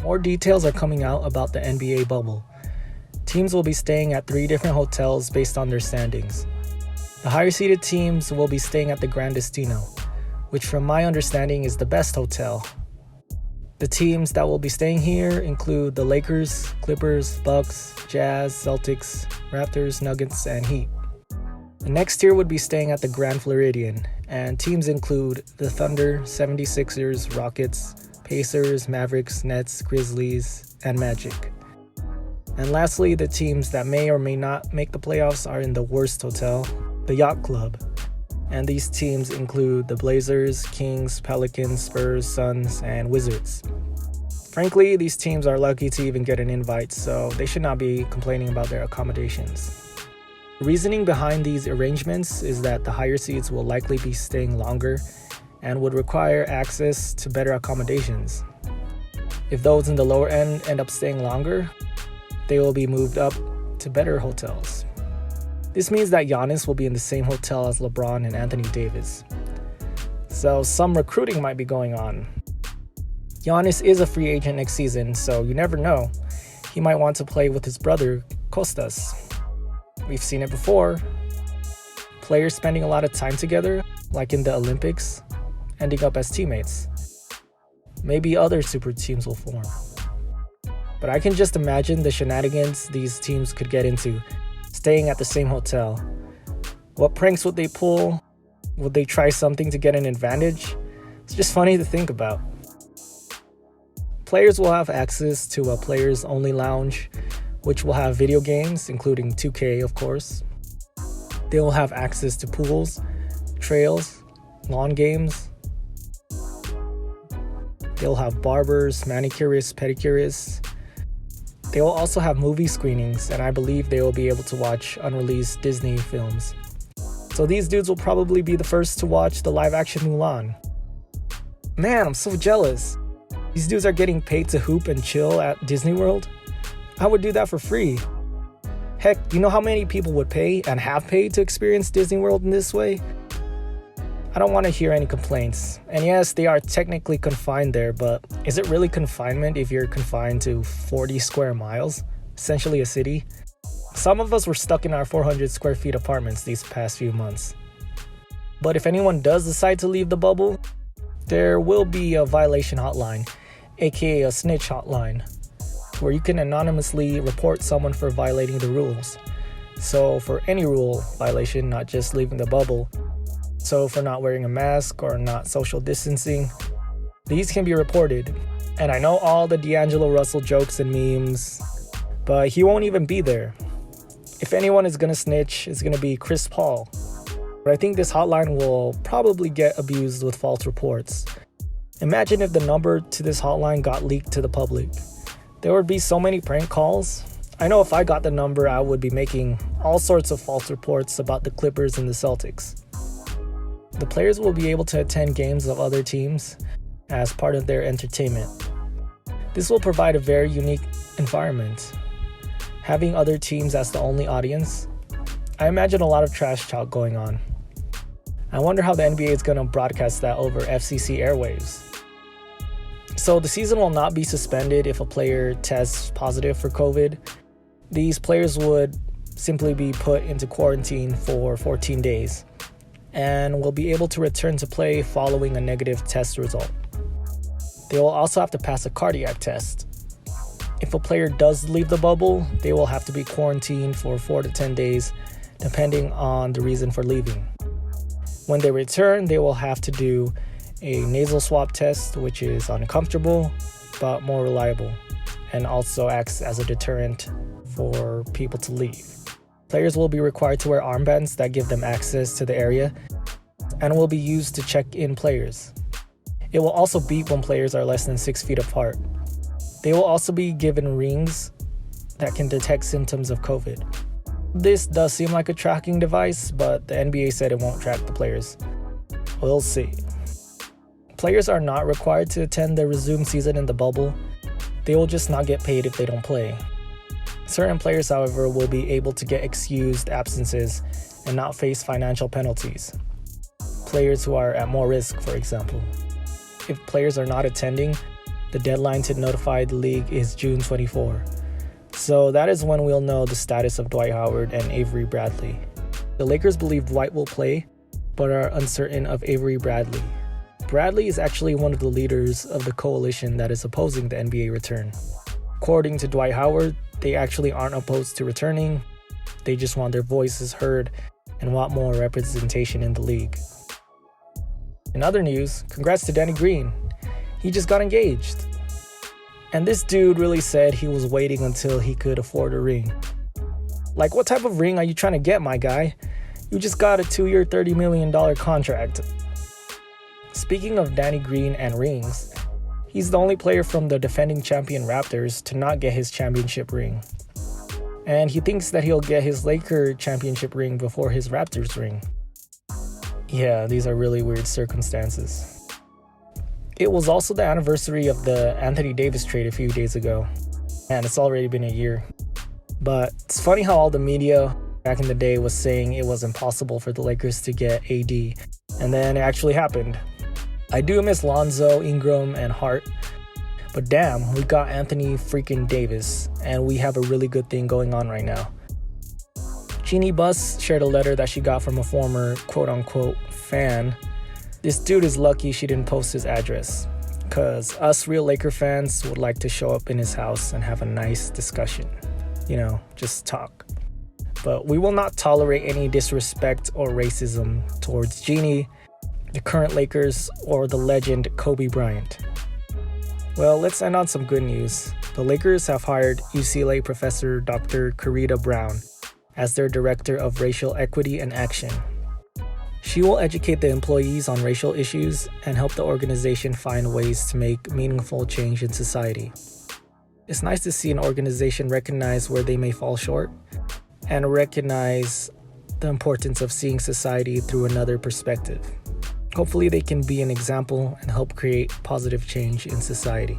More details are coming out about the NBA bubble. Teams will be staying at 3 different hotels based on their standings. The higher seeded teams will be staying at the Grand Destino, which from my understanding is the best hotel. The teams that will be staying here include the Lakers, Clippers, Bucks, Jazz, Celtics, Raptors, Nuggets, and Heat. The next tier would be staying at the Grand Floridian, and teams include the Thunder, 76ers, Rockets, Pacers, Mavericks, Nets, Grizzlies, and Magic. And lastly, the teams that may or may not make the playoffs are in the worst hotel, the Yacht Club. And these teams include the Blazers, Kings, Pelicans, Spurs, Suns, and Wizards. Frankly, these teams are lucky to even get an invite, so they should not be complaining about their accommodations. The reasoning behind these arrangements is that the higher seeds will likely be staying longer and would require access to better accommodations. If those in the lower end up staying longer, they will be moved up to better hotels. This means that Giannis will be in the same hotel as LeBron and Anthony Davis. So some recruiting might be going on. Giannis is a free agent next season, so you never know. He might want to play with his brother, Kostas. We've seen it before. Players spending a lot of time together, like in the Olympics, ending up as teammates. Maybe other super teams will form. But I can just imagine the shenanigans these teams could get into, staying at the same hotel. What pranks would they pull? Would they try something to get an advantage? It's just funny to think about. Players will have access to a players-only lounge, which will have video games, including 2K, of course. They will have access to pools, trails, lawn games. They'll have barbers, manicurists, pedicurists. They will also have movie screenings, and I believe they will be able to watch unreleased Disney films. So these dudes will probably be the first to watch the live-action Mulan. Man, I'm so jealous. These dudes are getting paid to hoop and chill at Disney World. I would do that for free. Heck, you know how many people would pay and have paid to experience Disney World in this way? I don't want to hear any complaints. And yes, they are technically confined there, but is it really confinement if you're confined to 40 square miles? Essentially a city? Some of us were stuck in our 400 square feet apartments these past few months. But if anyone does decide to leave the bubble, there will be a violation hotline, aka a snitch hotline, where you can anonymously report someone for violating the rules. So for any rule violation, not just leaving the bubble, so for not wearing a mask or not social distancing, these can be reported. And I know all the D'Angelo Russell jokes and memes, but he won't even be there. If anyone is gonna snitch, it's gonna be Chris Paul. But I think this hotline will probably get abused with false reports. Imagine if the number to this hotline got leaked to the public. There would be so many prank calls. I know if I got the number, I would be making all sorts of false reports about the Clippers and the Celtics. The players will be able to attend games of other teams as part of their entertainment. This will provide a very unique environment. Having other teams as the only audience, I imagine a lot of trash talk going on. I wonder how the NBA is going to broadcast that over FCC airwaves. So the season will not be suspended if a player tests positive for COVID. These players would simply be put into quarantine for 14 days and will be able to return to play following a negative test result. They will also have to pass a cardiac test. If a player does leave the bubble, they will have to be quarantined for 4 to 10 days, depending on the reason for leaving. When they return, they will have to do a nasal swab test, which is uncomfortable but more reliable, and also acts as a deterrent for people to leave. Players will be required to wear armbands that give them access to the area and will be used to check in players. It will also beep when players are less than 6 feet apart. They will also be given rings that can detect symptoms of COVID. This does seem like a tracking device, but the NBA said it won't track the players. We'll see. Players are not required to attend the resumed season in the bubble. They will just not get paid if they don't play. Certain players, however, will be able to get excused absences and not face financial penalties. Players who are at more risk, for example. If players are not attending, The deadline to notify the league is June 24. So that is when we'll know the status of Dwight Howard and Avery Bradley. The Lakers believe Dwight will play, but are uncertain of Avery Bradley. Bradley is actually one of the leaders of the coalition that is opposing the NBA return. According to Dwight Howard, they actually aren't opposed to returning. They just want their voices heard and want more representation in the league. In other news, congrats to Danny Green. He just got engaged. And this dude really said he was waiting until he could afford a ring. Like, what type of ring are you trying to get, my guy? You just got a 2-year, $30 million contract. Speaking of Danny Green and rings, he's the only player from the defending champion Raptors to not get his championship ring. And he thinks that he'll get his Laker championship ring before his Raptors ring. Yeah, these are really weird circumstances. It was also the anniversary of the Anthony Davis trade a few days ago. And it's already been a year. But it's funny how all the media back in the day was saying it was impossible for the Lakers to get AD. And then it actually happened. I do miss Lonzo, Ingram, and Hart. But damn, we got Anthony freaking Davis. And we have a really good thing going on right now. Jeannie Buss shared a letter that she got from a former quote-unquote fan. This dude is lucky she didn't post his address, because us real Laker fans would like to show up in his house and have a nice discussion. You know, just talk. But we will not tolerate any disrespect or racism towards Jeannie, the current Lakers, or the legend Kobe Bryant. Well, let's end on some good news. The Lakers have hired UCLA professor Dr. Corita Brown as their Director of Racial Equity and Action. She will educate the employees on racial issues and help the organization find ways to make meaningful change in society. It's nice to see an organization recognize where they may fall short and recognize the importance of seeing society through another perspective. Hopefully they can be an example and help create positive change in society.